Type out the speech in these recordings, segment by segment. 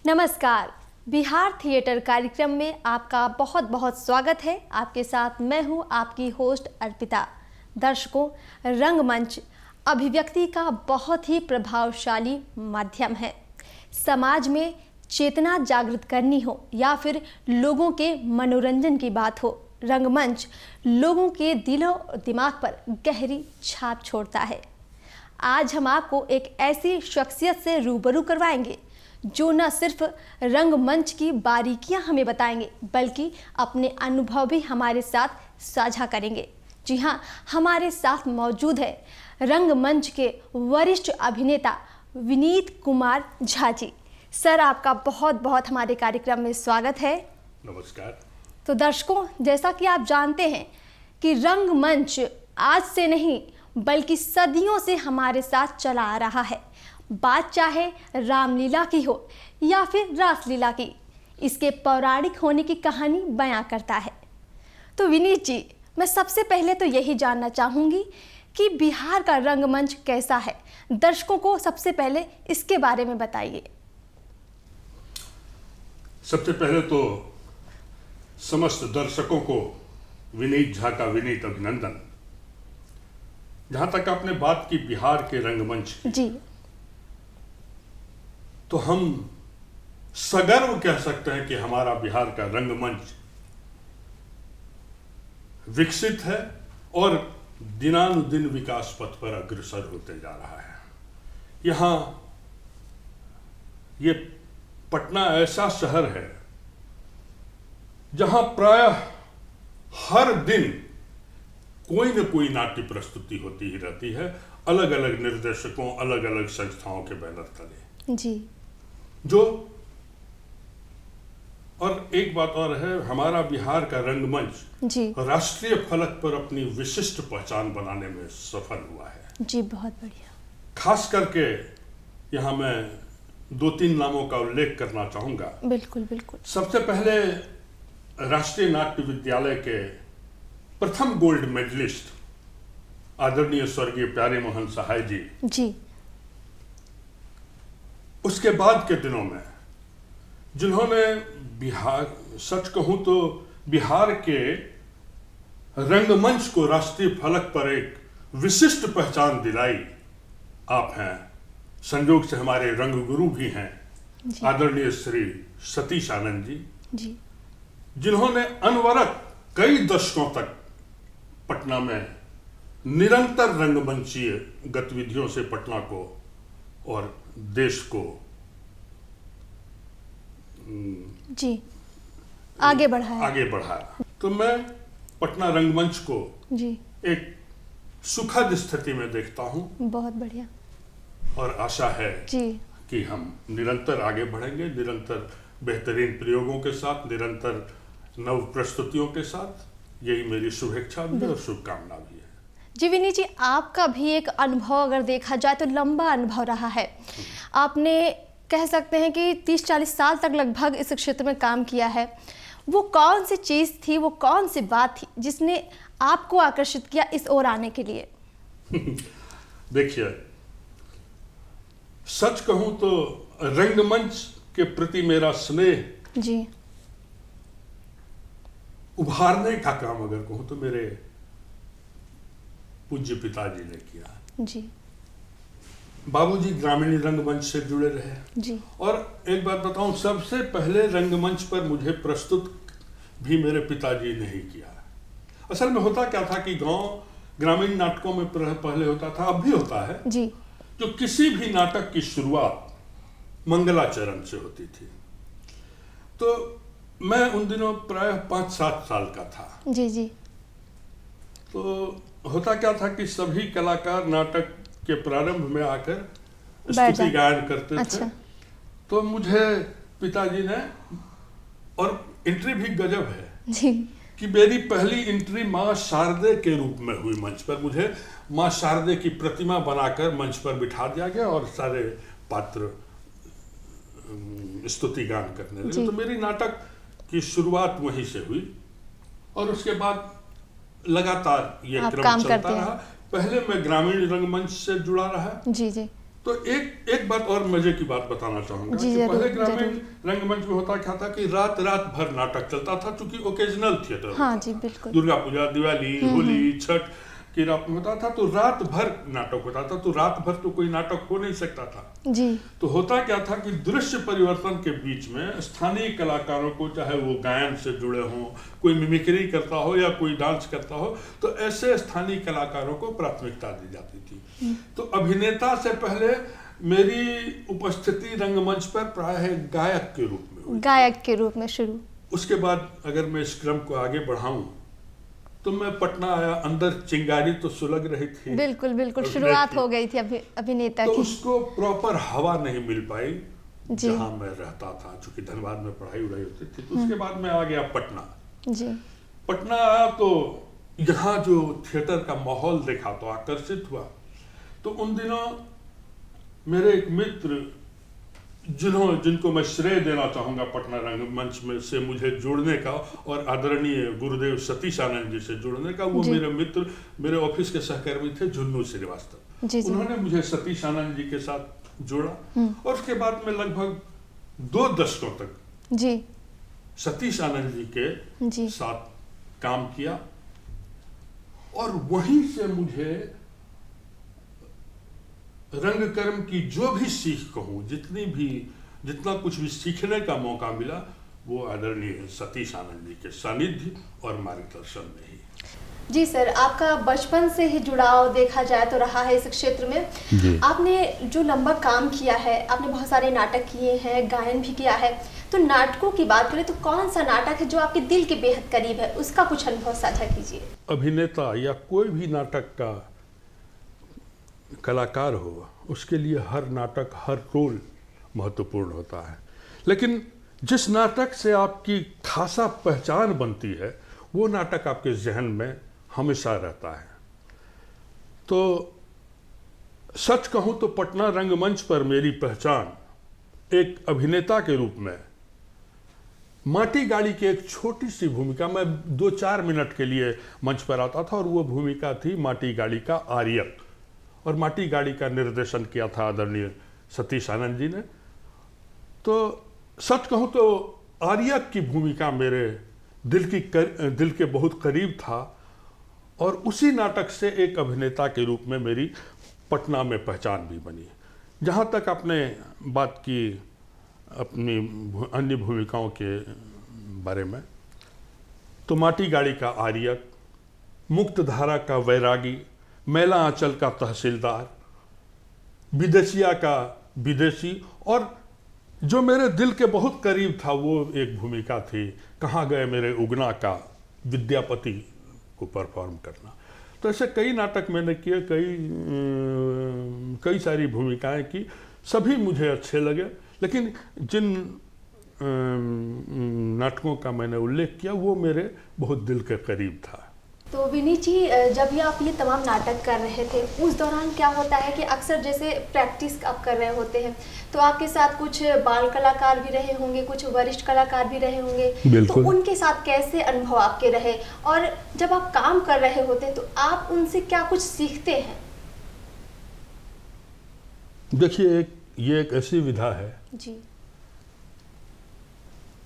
नमस्कार। बिहार थिएटर कार्यक्रम में आपका बहुत बहुत स्वागत है। आपके साथ मैं हूं आपकी होस्ट अर्पिता। दर्शकों, रंगमंच अभिव्यक्ति का बहुत ही प्रभावशाली माध्यम है। समाज में चेतना जागृत करनी हो या फिर लोगों के मनोरंजन की बात हो, रंगमंच लोगों के दिलों और दिमाग पर गहरी छाप छोड़ता है। आज हम आपको एक ऐसी शख्सियत से रूबरू करवाएंगे जो न सिर्फ रंगमंच की बारीकियां हमें बताएंगे बल्कि अपने अनुभव भी हमारे साथ साझा करेंगे। जी हाँ, हमारे साथ मौजूद है रंगमंच के वरिष्ठ अभिनेता विनीत कुमार झा जी। सर, आपका बहुत बहुत हमारे कार्यक्रम में स्वागत है। नमस्कार। तो दर्शकों, जैसा कि आप जानते हैं कि रंगमंच आज से नहीं बल्कि सदियों से हमारे साथ चला आ रहा है। बात चाहे रामलीला की हो या फिर रासलीला की, इसके पौराणिक होने की कहानी बयां करता है। तो विनीत जी, मैं सबसे पहले तो यही जानना चाहूँगी कि बिहार का रंगमंच कैसा है। दर्शकों को सबसे पहले इसके बारे में बताइए। सबसे पहले तो समस्त दर्शकों को विनीत झा का विनीत अभिनंदन। जहाँ तक आपने बात की बिहार के रंगमंच की, जी, तो हम सगर्व कह सकते हैं कि हमारा बिहार का रंगमंच विकसित है और दिनानुदिन विकास पथ पर अग्रसर होते जा रहा है। यहाँ ये पटना ऐसा शहर है जहां प्रायः हर दिन कोई न कोई नाट्य प्रस्तुति होती ही रहती है, अलग अलग निर्देशकों, अलग अलग संस्थाओं के बैनर तले। जी, जो और एक बात और है, हमारा बिहार का रंगमंच जी, राष्ट्रीय फलक पर अपनी विशिष्ट पहचान बनाने में सफल हुआ है। जी, बहुत बढ़िया। खास करके यहाँ मैं 2-3 नामों का उल्लेख करना चाहूंगा। बिल्कुल बिल्कुल। सबसे पहले राष्ट्रीय नाट्य विद्यालय के प्रथम गोल्ड मेडलिस्ट आदरणीय स्वर्गीय प्यारे मोहन सहाय जी। जी, उसके बाद के दिनों में जिन्होंने बिहार, सच कहूं तो बिहार के रंगमंच को राष्ट्रीय फलक पर एक विशिष्ट पहचान दिलाई, आप हैं। संयोग से हमारे रंगगुरु भी हैं, आदरणीय श्री सतीश आनंद जी, जी, जिन्होंने अनवरत कई दशकों तक पटना में निरंतर रंगमंचीय गतिविधियों से पटना को और देश को जी, आगे बढ़ाया। तो मैं पटना रंगमंच को जी, एक सुखद स्थिति में देखता हूं बहुत बढ़िया। और आशा है जी, कि हम निरंतर आगे बढ़ेंगे, निरंतर बेहतरीन प्रयोगों के साथ, निरंतर नव प्रस्तुतियों के साथ। यही मेरी शुभेच्छा भी और शुभकामना भी है। जी विनीत जी, आपका भी एक अनुभव अगर देखा जाए तो लंबा अनुभव रहा है। आपने कह सकते हैं कि 30-40 साल तक लगभग इस क्षेत्र में काम किया है। वो कौन सी चीज़ थी, वो कौन सी बात थी जिसने आपको आकर्षित किया इस ओर आने के लिए? देखिए, सच कहूं तो रंगमंच के प्रति मेरा स्नेह जी, उभारने का काम अगर कहूं तो मेरे पूज्य पिताजी ने किया। जी, बाबूजी ग्रामीण रंगमंच से जुड़े रहे। जी, और एक बात बताऊं, सबसे पहले रंगमंच पर मुझे प्रस्तुत भी मेरे पिताजी ने ही किया। असल में होता क्या था कि गांव ग्रामीण नाटकों में पहले होता था, अब भी होता है, जी, जो किसी भी नाटक की शुरुआत मंगलाचरण से होती थी। तो मैं उन दिनों प्रायः 5-7 साल का था। जी, जी, तो होता क्या था कि सभी कलाकार नाटक के प्रारंभ में आकर स्तुति गायन करते अच्छा। थे। तो मुझे पिताजी ने, और एंट्री भी गजब है जी, कि मेरी पहली एंट्री माँ शारदे के रूप में हुई मंच पर। मुझे माँ शारदे की प्रतिमा बनाकर मंच पर बिठा दिया गया और सारे पात्र स्तुति गान करने लगे। तो मेरी नाटक की शुरुआत वहीं से हुई और उसके बाद लगातार ये क्रम चलता रहा। पहले मैं ग्रामीण रंगमंच से जुड़ा रहा, जी, जी, तो एक बात और मजे की बात बताना चाहूंगा जी, कि जरूर, पहले ग्रामीण जरूर। रंगमंच में होता क्या था कि रात रात भर नाटक चलता था, क्योंकि ओकेजनल थिएटर हाँ होता जी, था। बिल्कुल। दुर्गा पूजा, दिवाली, होली, छठ की रात में होता था, तो रात भर नाटक होता था। तो रात भर तो कोई नाटक हो नहीं सकता था। जी तो होता क्या था कि दृश्य परिवर्तन के बीच में स्थानीय कलाकारों को, चाहे वो गायन से जुड़े हों, कोई मिमिक्री करता हो या कोई डांस करता हो, तो ऐसे स्थानीय कलाकारों को प्राथमिकता दी जाती थी। तो अभिनेता से पहले मेरी उपस्थिति रंगमंच पर प्रायः गायक के रूप में हुई। गायक के रूप में शुरू। उसके बाद अगर मैं इस क्रम को आगे बढ़ाऊं तो मैं पटना आया। अंदर चिंगारी तो सुलग रही थी, बिल्कुल बिल्कुल, और शुरुआत हो गई थी अभिनेता तो की। उसको प्रॉपर हवा नहीं मिल पाई जी। जहां मैं रहता था, चूंकि धनबाद में पढ़ाई उड़ाई होती थी। तो उसके बाद मैं आ गया पटना। जी पटना आया तो यहाँ जो थिएटर का माहौल देखा तो आकर्षित हुआ। तो उन दिनों मेरे एक मित्र जिनको मैं श्रेय देना चाहूंगा पटना रंगमंच में से मुझे जोड़ने का, और आदरणीय गुरुदेव सतीश आनंद जी से जोड़ने का, वो जी। मेरे मित्र, मेरे ऑफिस के सहकर्मी थे झुन्नू श्रीवास्तव। जी जी। उन्होंने मुझे सतीश आनंद जी के साथ जोड़ा, और उसके बाद में लगभग 2 दशकों तक जी सतीश आनंद जी के जी साथ काम किया। और वहीं से मुझे रंगकर्म की जो भी सीख कहूँ, जितना कुछ भी सीखने का मौका मिला, वो आदरणीय सतीश आनंद जी के सानिध्य और मार्गदर्शन में ही। जी सर, आपका बचपन से ही जुड़ाव देखा जाए तो रहा है इस क्षेत्र में। जी। आपने जो लंबा काम किया है, आपने बहुत सारे नाटक किए हैं, गायन भी किया है। तो नाटकों की बात करें तो कौन सा नाटक है जो आपके दिल के बेहद करीब है, उसका कुछ अनुभव साझा कीजिए। अभिनेता या कोई भी नाटक का कलाकार हो, उसके लिए हर नाटक, हर रोल महत्वपूर्ण होता है। लेकिन जिस नाटक से आपकी खासा पहचान बनती है, वो नाटक आपके जहन में हमेशा रहता है। तो सच कहूँ तो पटना रंगमंच पर मेरी पहचान एक अभिनेता के रूप में माटी गाड़ी की एक छोटी सी भूमिका, मैं 2-4 मिनट के लिए मंच पर आता था, और वो भूमिका थी माटी गाड़ी का आर्यक। और माटी गाड़ी का निर्देशन किया था आदरणीय सतीश आनंद जी ने। तो सच कहूँ तो आर्यक की भूमिका मेरे दिल के बहुत करीब था, और उसी नाटक से एक अभिनेता के रूप में मेरी पटना में पहचान भी बनी। जहाँ तक आपने बात की अपनी अन्य भूमिकाओं के बारे में, तो माटी गाड़ी का आर्यक, मुक्तधारा का वैरागी, मैला आंचल का तहसीलदार, विदेशिया का विदेशी, और जो मेरे दिल के बहुत करीब था वो एक भूमिका थी कहाँ गए मेरे उगना का विद्यापति को परफॉर्म करना। तो ऐसे कई नाटक मैंने किए, कई सारी भूमिकाएं की, सभी मुझे अच्छे लगे। लेकिन जिन नाटकों का मैंने उल्लेख किया वो मेरे बहुत दिल के करीब था। तो विनीत जी, जब ये आप ये तमाम नाटक कर रहे थे, उस दौरान क्या होता है कि अक्सर जैसे प्रैक्टिस आप कर रहे होते हैं, तो आपके साथ कुछ बाल कलाकार भी रहे होंगे, कुछ वरिष्ठ कलाकार भी रहे होंगे। बिल्कुल। तो उनके साथ कैसे अनुभव आपके रहे, और जब आप काम कर रहे होते हैं तो आप उनसे क्या कुछ सीखते हैं? देखिए, ये एक ऐसी विधा है जी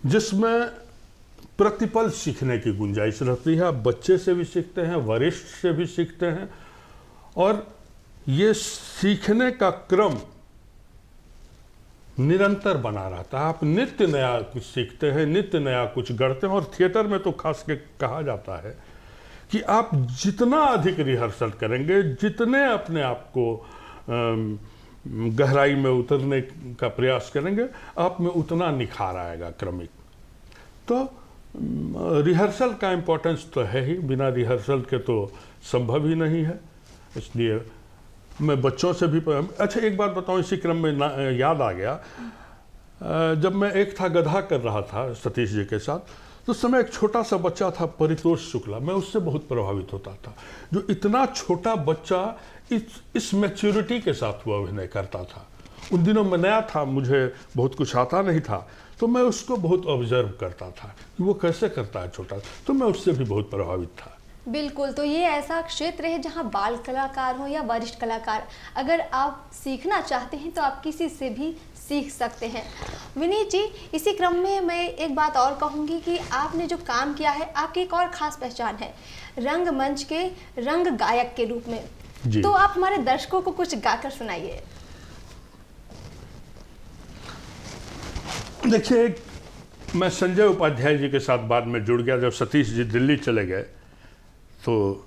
जिसमें प्रतिपल सीखने की गुंजाइश रहती है। आप बच्चे से भी सीखते हैं, वरिष्ठ से भी सीखते हैं, और ये सीखने का क्रम निरंतर बना रहता है। आप नित्य नया कुछ सीखते हैं, नित्य नया कुछ गढ़ते हैं। और थिएटर में तो खास के कहा जाता है कि आप जितना अधिक रिहर्सल करेंगे, जितने अपने आप को गहराई में उतरने का प्रयास करेंगे, आप में उतना निखार आएगा क्रमिक। तो रिहर्सल का इम्पोर्टेंस तो है ही, बिना रिहर्सल के तो संभव ही नहीं है। इसलिए मैं बच्चों से भी अच्छा, एक बात बताऊं, इसी क्रम में याद आ गया, जब मैं एक था गधा कर रहा था सतीश जी के साथ, तो उस समय एक छोटा सा बच्चा था परितोष शुक्ला, मैं उससे बहुत प्रभावित होता था। जो इतना छोटा बच्चा इस मैच्योरिटी के साथ वो अभिनय करता था। उन दिनों मैं नया था, मुझे बहुत कुछ आता नहीं था, तो मैं उसको बहुत ऑब्जर्व करता था कि वो कैसे करता है छोटा, तो मैं उससे भी बहुत प्रभावित था। बिल्कुल, तो ये ऐसा क्षेत्र है जहाँ बाल कलाकार हो या वरिष्ठ कलाकार, अगर आप सीखना चाहते हैं तो आप किसी से भी सीख सकते हैं। विनीत जी, इसी क्रम में मैं एक बात और कहूँगी कि आपने जो काम किया है, आपकी एक और ख़ास पहचान है, रंगमंच के रंग गायक के रूप में। जी। तो आप हमारे दर्शकों को कुछ गाकर सुनाइए। देखिए, मैं संजय उपाध्याय जी के साथ बाद में जुड़ गया। जब सतीश जी दिल्ली चले गए तो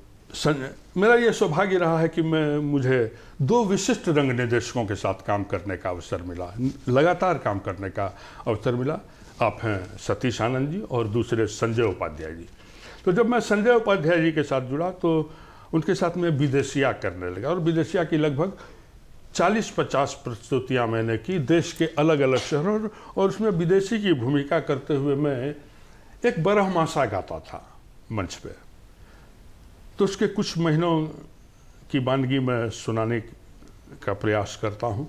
मेरा ये सौभाग्य रहा है कि मुझे 2 विशिष्ट रंग निर्देशकों के साथ काम करने का अवसर मिला, लगातार काम करने का अवसर मिला। आप हैं सतीश आनंद जी और दूसरे संजय उपाध्याय जी। तो जब मैं संजय उपाध्याय जी के साथ जुड़ा तो उनके साथ मैं विदेशिया करने लगा, और विदेशिया की लगभग 40-50 प्रस्तुतियाँ मैंने की देश के अलग अलग शहरों, और उसमें विदेशी की भूमिका करते हुए मैं एक बरहमासा गाता था मंच पे। तो उसके कुछ महीनों की वानगी मैं सुनाने का प्रयास करता हूँ।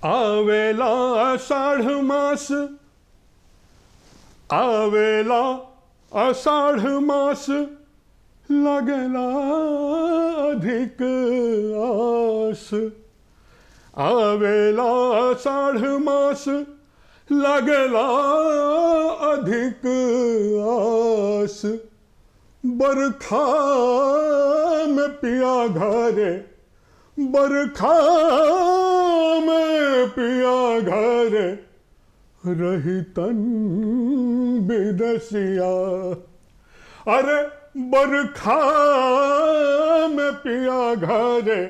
आवेला आषाढ़ मास, आवेला आषाढ़ मास, लगला अधिक आस। आवेला आषाढ़ मास, लगला अधिक आस। बरखा में पिया घरे, बरखा में पिया घरे, रही तन विदेशिया। अरे बरखा में पिया घरे,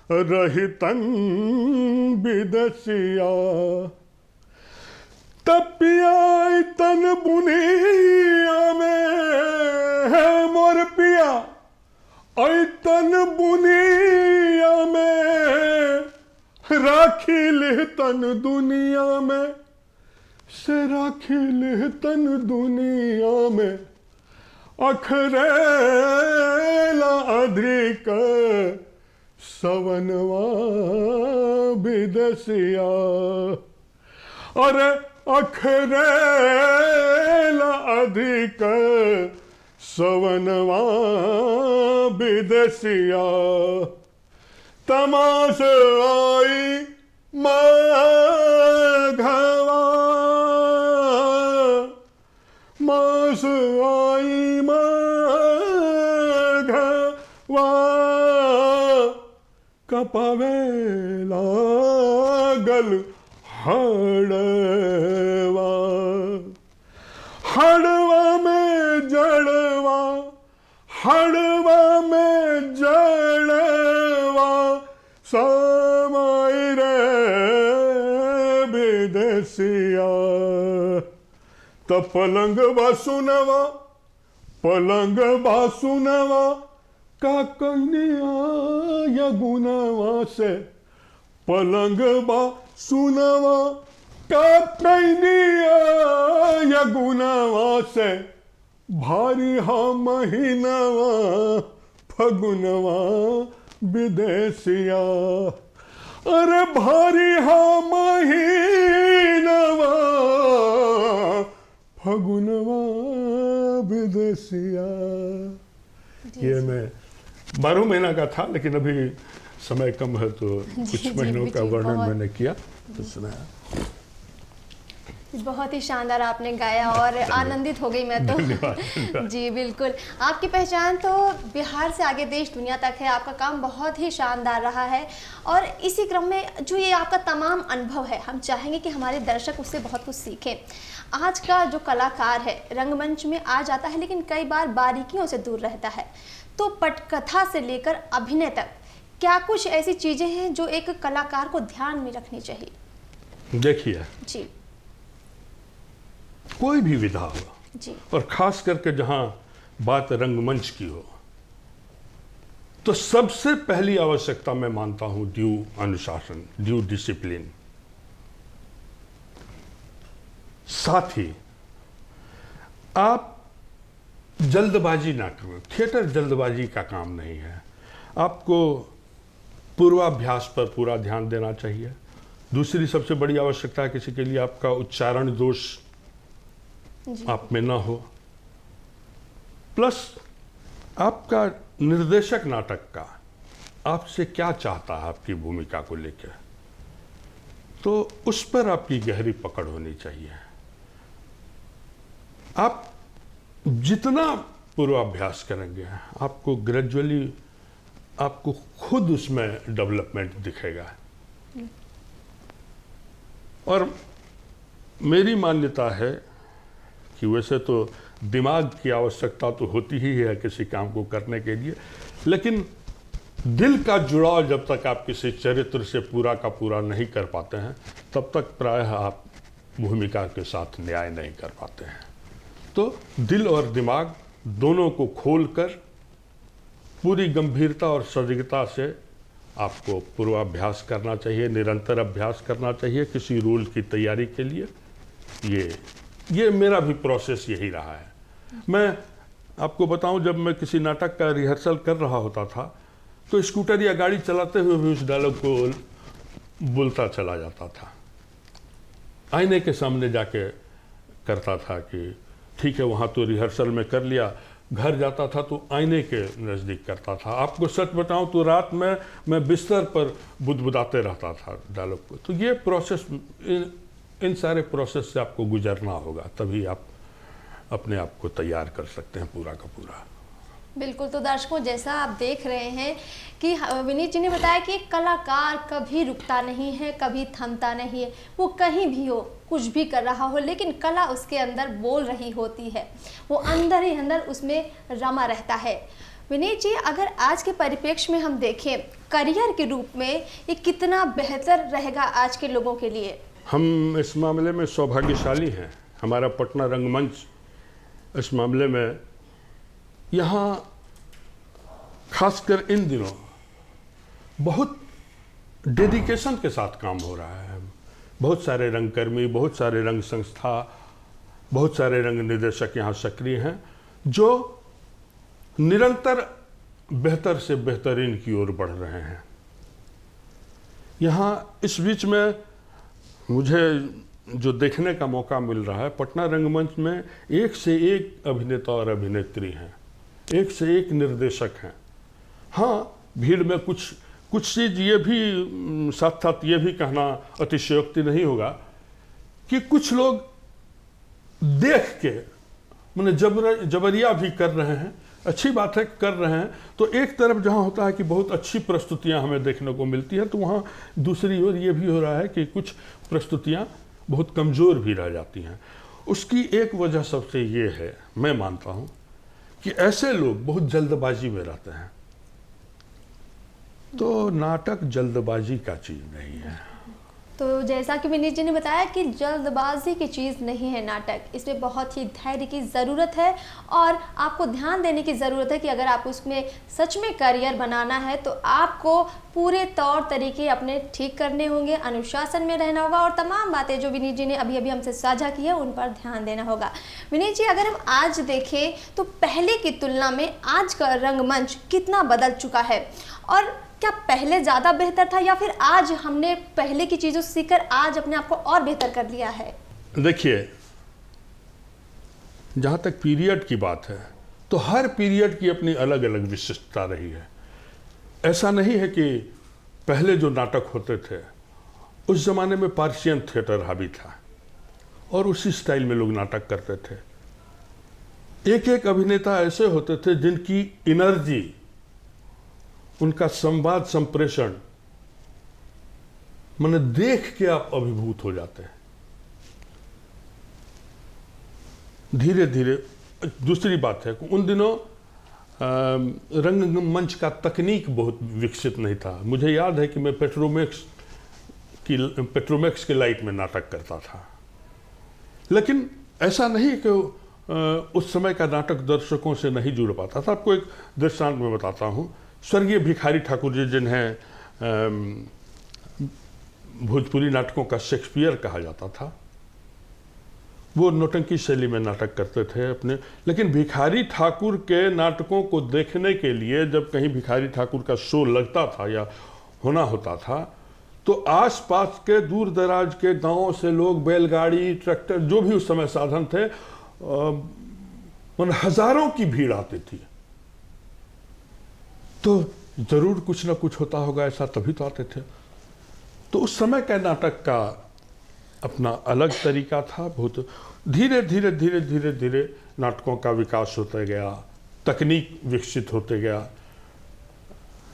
रही तन विदेशिया। तपिया तन बुनिया में है मोर पिया, ऐतन बुनिया में राखिल तन दुनिया में, से राखिल तन दुनिया में। अखरेला अधिक सवनवा विदेशिया। अरे अखरेला अधिक सवनवा विदेशिया। तमाश आई माघवा, मास आई माघवा। कपावेला गल हड़वा, हड़वा में जड़वा, हड़वा में जड़वा। समाई रे विदेशिया। त पलंग बासुनवा, पलंग बासुनवा, का कन्या या गुनवा से। पलंग बासुनवा, का कन्या या गुनवा से। भारी हा महीनवा फगुनवा विदेशिया। अरे भारी हा महीनवा फगुनवा विदेशिया। ये मैं 12 महीना का था, लेकिन अभी समय कम है तो कुछ महीनों का वर्णन मैंने किया तो सुनाया। बहुत ही शानदार आपने गाया और आनंदित हो गई मैं तो। धन्यवाद। जी बिल्कुल, आपकी पहचान तो बिहार से आगे देश दुनिया तक है। आपका काम बहुत ही शानदार रहा है, और इसी क्रम में जो ये आपका तमाम अनुभव है, हम चाहेंगे कि हमारे दर्शक उससे बहुत कुछ सीखें। आज का जो कलाकार है रंगमंच में आ जाता है, लेकिन कई बार बारीकियों से दूर रहता है। तो पटकथा से लेकर अभिनय तक क्या कुछ ऐसी चीज़ें हैं जो एक कलाकार को ध्यान में रखनी चाहिए? देखिए जी कोई भी विधा हो, जी और खास करके जहां बात रंगमंच की हो, तो सबसे पहली आवश्यकता मैं मानता हूं ड्यू अनुशासन, ड्यू डिसिप्लिन। साथ ही आप जल्दबाजी ना करें। थिएटर जल्दबाजी का काम नहीं है। आपको पूर्वाभ्यास पर पूरा ध्यान देना चाहिए, दूसरी सबसे बड़ी आवश्यकता है किसी के लिए आपका उच्चारण दोष आप में ना हो, प्लस आपका निर्देशक नाटक का आपसे क्या चाहता है आपकी भूमिका को लेकर, तो उस पर आपकी गहरी पकड़ होनी चाहिए। आप जितना पूर्वाभ्यास करेंगे आपको ग्रेजुअली आपको खुद उसमें डेवलपमेंट दिखेगा। और मेरी मान्यता है कि वैसे तो दिमाग की आवश्यकता तो होती ही है किसी काम को करने के लिए, लेकिन दिल का जुड़ाव जब तक आप किसी चरित्र से पूरा का पूरा नहीं कर पाते हैं तब तक प्रायः आप भूमिका के साथ न्याय नहीं कर पाते हैं। तो दिल और दिमाग दोनों को खोलकर पूरी गंभीरता और सजगता से आपको पूर्वाभ्यास करना चाहिए, निरंतर अभ्यास करना चाहिए किसी रोल की तैयारी के लिए। ये मेरा भी प्रोसेस यही रहा है। मैं आपको बताऊं, जब मैं किसी नाटक का रिहर्सल कर रहा होता था तो स्कूटर या गाड़ी चलाते हुए भी उस डायलॉग को बोलता चला जाता था। आईने के सामने जाके करता था कि ठीक है वहाँ तो रिहर्सल में कर लिया, घर जाता था तो आईने के नज़दीक करता था। आपको सच बताऊं तो रात में मैं बिस्तर पर बुदबुदाते रहता था डायलॉग को। तो ये प्रोसेस, इन सारे प्रोसेस से आपको गुजरना होगा, तभी आप अपने आप को तैयार कर सकते हैं पूरा का पूरा। बिल्कुल। तो दर्शकों, जैसा आप देख रहे हैं कि विनीत जी ने बताया कि कलाकार कभी रुकता नहीं है, कभी थमता नहीं है, वो कहीं भी हो, कुछ भी कर रहा हो, लेकिन कला उसके अंदर बोल रही होती है, वो अंदर ही अंदर उसमें रमा रहता है। विनीत जी, अगर आज के परिप्रेक्ष्य में हम देखें करियर के रूप में ये कितना बेहतर रहेगा आज के लोगों के लिए? हम इस मामले में सौभाग्यशाली हैं। हमारा पटना रंगमंच इस मामले में यहाँ खासकर इन दिनों बहुत डेडिकेशन के साथ काम हो रहा है। बहुत सारे रंगकर्मी, बहुत सारे रंग संस्था, बहुत सारे रंग निर्देशक यहाँ सक्रिय हैं जो निरंतर बेहतर से बेहतरीन की ओर बढ़ रहे हैं। यहाँ इस बीच में मुझे जो देखने का मौका मिल रहा है, पटना रंगमंच में एक से एक अभिनेता और अभिनेत्री हैं, एक से एक निर्देशक हैं। हाँ, भीड़ में कुछ चीज़ ये भी साथ साथ ये भी कहना अतिशयोक्ति नहीं होगा कि कुछ लोग देख के मैंने जबरिया भी कर रहे हैं। अच्छी बात है, कर रहे हैं। तो एक तरफ जहाँ होता है कि बहुत अच्छी प्रस्तुतियाँ हमें देखने को मिलती है, तो वहाँ दूसरी ओर ये भी हो रहा है कि कुछ प्रस्तुतियाँ बहुत कमज़ोर भी रह जाती हैं। उसकी एक वजह सबसे ये है, मैं मानता हूँ, कि ऐसे लोग बहुत जल्दबाजी में रहते हैं। तो नाटक जल्दबाजी का चीज़ नहीं है। तो जैसा कि विनीत जी ने बताया कि जल्दबाजी की चीज़ नहीं है नाटक, इसमें बहुत ही धैर्य की ज़रूरत है और आपको ध्यान देने की ज़रूरत है कि अगर आप उसमें सच में करियर बनाना है तो आपको पूरे तौर तरीके अपने ठीक करने होंगे, अनुशासन में रहना होगा और तमाम बातें जो विनीत जी ने अभी अभी हमसे साझा की है उन पर ध्यान देना होगा। विनीत जी, अगर हम आज देखें तो पहले की तुलना में आज का रंगमंच कितना बदल चुका है और क्या पहले ज़्यादा बेहतर था या फिर आज हमने पहले की चीज़ों से सीखकर आज अपने आप को और बेहतर कर लिया है? देखिए, जहाँ तक पीरियड की बात है तो हर पीरियड की अपनी अलग अलग विशिष्टता रही है। ऐसा नहीं है कि पहले जो नाटक होते थे उस ज़माने में पार्शियन थिएटर हावी था और उसी स्टाइल में लोग नाटक करते थे। एक एक अभिनेता ऐसे होते थे जिनकी एनर्जी, उनका संवाद संप्रेषण मैंने देख के आप अभिभूत हो जाते हैं। धीरे धीरे दूसरी बात है कि उन दिनों रंगमंच का तकनीक बहुत विकसित नहीं था। मुझे याद है कि मैं पेट्रोमैक्स की लाइट में नाटक करता था, लेकिन ऐसा नहीं कि उस समय का नाटक दर्शकों से नहीं जुड़ पाता था। आपको एक दृष्टांत में बताता हूँ। स्वर्गीय भिखारी ठाकुर जी, जिन्हें भोजपुरी नाटकों का शेक्सपियर कहा जाता था, वो नौटंकी शैली में नाटक करते थे अपने। लेकिन भिखारी ठाकुर के नाटकों को देखने के लिए जब कहीं भिखारी ठाकुर का शो लगता था या होना होता था तो आसपास के दूर दराज के गांवों से लोग बैलगाड़ी, ट्रैक्टर, जो भी उस समय साधन थे, हजारों की भीड़ आती थी। तो जरूर कुछ ना कुछ होता होगा ऐसा, तभी तो आते थे। तो उस समय के नाटक का अपना अलग तरीका था। बहुत धीरे धीरे धीरे धीरे धीरे नाटकों का विकास होता गया, तकनीक विकसित होते गया।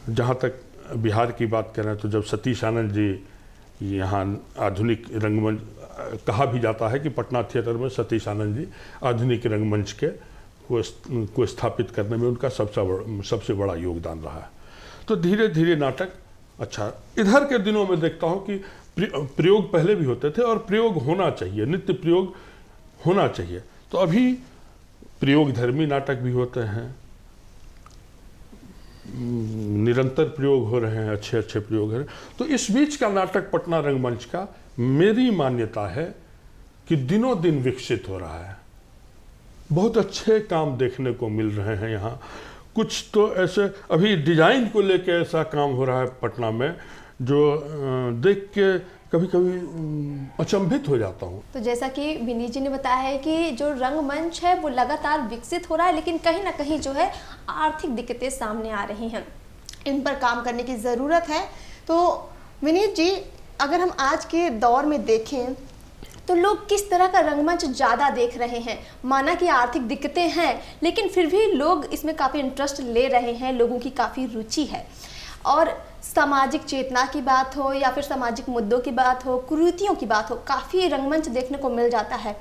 जहाँ तक बिहार की बात करें तो जब सतीश आनंद जी यहाँ आधुनिक रंगमंच, कहा भी जाता है कि पटना थिएटर में सतीश आनंद जी आधुनिक रंगमंच के को स्थापित करने में उनका सबसे बड़ा योगदान रहा है। तो धीरे धीरे नाटक अच्छा, इधर के दिनों में देखता हूँ कि प्रयोग पहले भी होते थे और प्रयोग होना चाहिए, नित्य प्रयोग होना चाहिए। तो अभी प्रयोग धर्मी नाटक भी होते हैं, निरंतर प्रयोग हो रहे हैं, अच्छे अच्छे प्रयोग हो रहे हैं। तो इस बीच का नाटक पटना रंगमंच का मेरी मान्यता है कि दिनों दिन विकसित हो रहा है। बहुत अच्छे काम देखने को मिल रहे हैं यहाँ। कुछ तो ऐसे अभी डिजाइन को लेके ऐसा काम हो रहा है पटना में जो देख के कभी कभी अचंभित हो जाता हूँ। तो जैसा कि विनीत जी ने बताया है कि जो रंगमंच है वो लगातार विकसित हो रहा है, लेकिन कहीं ना कहीं जो है आर्थिक दिक्कतें सामने आ रही हैं, इन पर काम करने की ज़रूरत है। तो विनीत जी, अगर हम आज के दौर में देखें तो लोग किस तरह का रंगमंच ज़्यादा देख रहे हैं? माना कि आर्थिक दिक्कतें हैं, लेकिन फिर भी लोग इसमें काफ़ी इंटरेस्ट ले रहे हैं, लोगों की काफ़ी रुचि है। और सामाजिक चेतना की बात हो या फिर सामाजिक मुद्दों की बात हो, कुरीतियों की बात हो, काफ़ी रंगमंच देखने को मिल जाता है।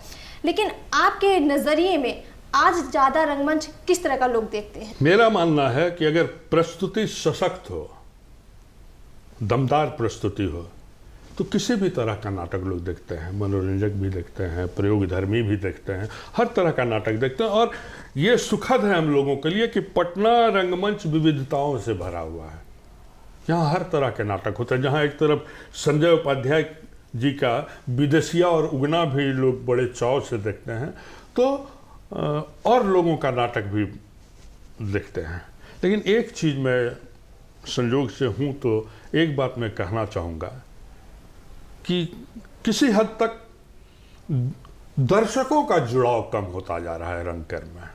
लेकिन आपके नज़रिए में आज ज़्यादा रंगमंच किस तरह का लोग देखते हैं? मेरा मानना है कि अगर प्रस्तुति सशक्त हो, दमदार प्रस्तुति हो, तो किसी भी तरह का नाटक लोग देखते हैं। मनोरंजक भी देखते हैं, प्रयोग धर्मी भी देखते हैं, हर तरह का नाटक देखते हैं। और ये सुखद है हम लोगों के लिए कि पटना रंगमंच विविधताओं से भरा हुआ है। यहाँ हर तरह के नाटक होते हैं। जहाँ एक तरफ संजय उपाध्याय जी का विदेशिया और उगना भी लोग बड़े चाव से देखते हैं, तो और लोगों का नाटक भी देखते हैं। लेकिन एक चीज़ मैं संयोग से हूँ तो एक बात मैं कहना चाहूँगा कि किसी हद तक दर्शकों का जुड़ाव कम होता जा रहा है रंगकर में।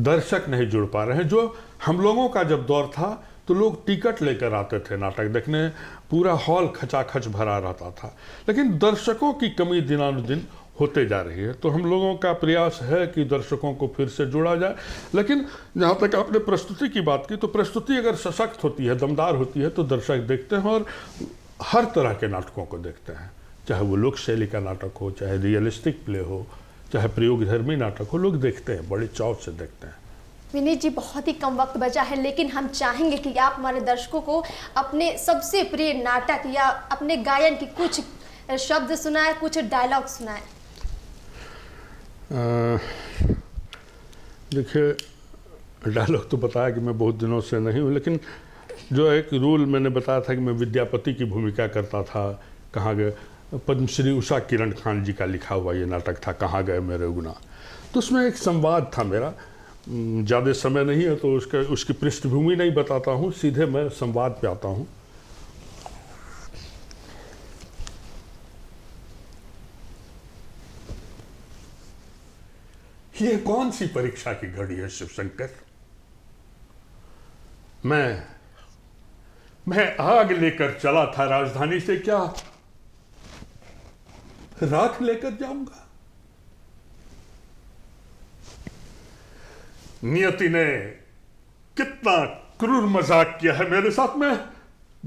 दर्शक नहीं जुड़ पा रहे हैं। जो हम लोगों का जब दौर था तो लोग टिकट लेकर आते थे नाटक देखने, पूरा हॉल खचाखच भरा रहता था। लेकिन दर्शकों की कमी दिनानुदिन होते जा रही है। तो हम लोगों का प्रयास है कि दर्शकों को फिर से जोड़ा जाए। लेकिन जहाँ तक आपने प्रस्तुति की बात की, तो प्रस्तुति अगर सशक्त होती है, दमदार होती है, तो दर्शक देखते हैं और हर तरह के नाटकों को देखते हैं। चाहे वो लोक शैली का नाटक हो, चाहे रियलिस्टिक प्ले हो, चाहे प्रयोग धर्मी नाटक हो, लोग देखते हैं, बड़े चाव से देखते हैं। विनीत जी, बहुत ही कम वक्त बचा है, लेकिन हम चाहेंगे कि आप हमारे दर्शकों को अपने सबसे प्रिय नाटक या अपने गायन की कुछ शब्द सुनाए, कुछ डायलॉग सुनाए। देखिए, डायलॉग तो बताया कि मैं बहुत दिनों से नहीं हूँ, लेकिन जो एक रूल मैंने बताया था कि मैं विद्यापति की भूमिका करता था। कहाँ गए, पद्मश्री उषा किरण खान जी का लिखा हुआ ये नाटक था, कहाँ गए मेरे उगना। तो उसमें एक संवाद था मेरा। ज़्यादा समय नहीं है तो उसकी पृष्ठभूमि नहीं बताता हूँ, सीधे मैं संवाद पे आता हूँ। ये कौन सी परीक्षा की घड़ी है शिवशंकर? मैं आग लेकर चला था राजधानी से, क्या राख लेकर जाऊंगा? नियति ने कितना क्रूर मजाक किया है मेरे साथ। मैं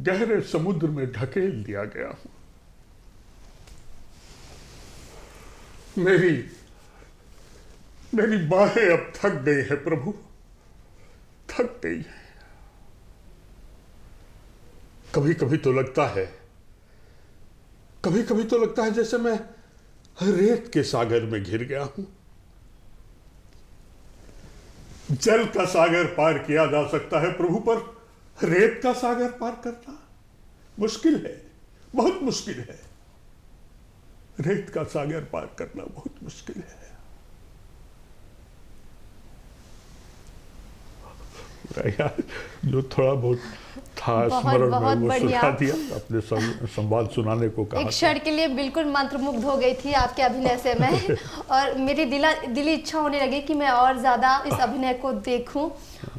गहरे समुद्र में ढकेल दिया गया हूं। मेरी बाहें अब थक गई है प्रभु, थक गई है। कभी कभी तो लगता है जैसे मैं रेत के सागर में घिर गया हूं। जल का सागर पार किया जा सकता है प्रभु, पर रेत का सागर पार करना मुश्किल है, बहुत मुश्किल है। रेत का सागर पार करना बहुत मुश्किल है। यार, जो थोड़ा बहुत था बहुत स्मरण बहुत में, वो बढ़िया। सुना दिया, अपने संवाद सुनाने को कहा एक था। क्षण के लिए बिल्कुल मंत्रमुग्ध हो गई थी आपके अभिनय से मैं और मेरी दिली इच्छा होने लगी कि मैं और ज़्यादा इस अभिनय को देखूं।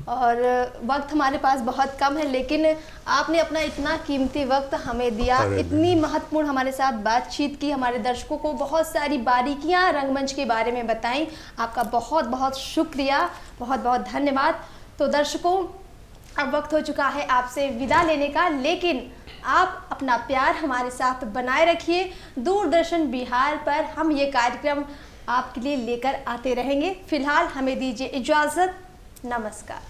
और वक्त हमारे पास बहुत कम है, लेकिन आपने अपना इतना कीमती वक्त हमें दिया, अरे इतनी महत्वपूर्ण हमारे साथ बातचीत की, हमारे दर्शकों को बहुत सारी बारीकियां रंगमंच के बारे में बताई। आपका बहुत बहुत शुक्रिया, बहुत बहुत धन्यवाद। तो दर्शकों, अब वक्त हो चुका है आपसे विदा लेने का, लेकिन आप अपना प्यार हमारे साथ बनाए रखिए। दूरदर्शन बिहार पर हम ये कार्यक्रम आपके लिए लेकर आते रहेंगे। फिलहाल हमें दीजिए इजाज़त। नमस्कार।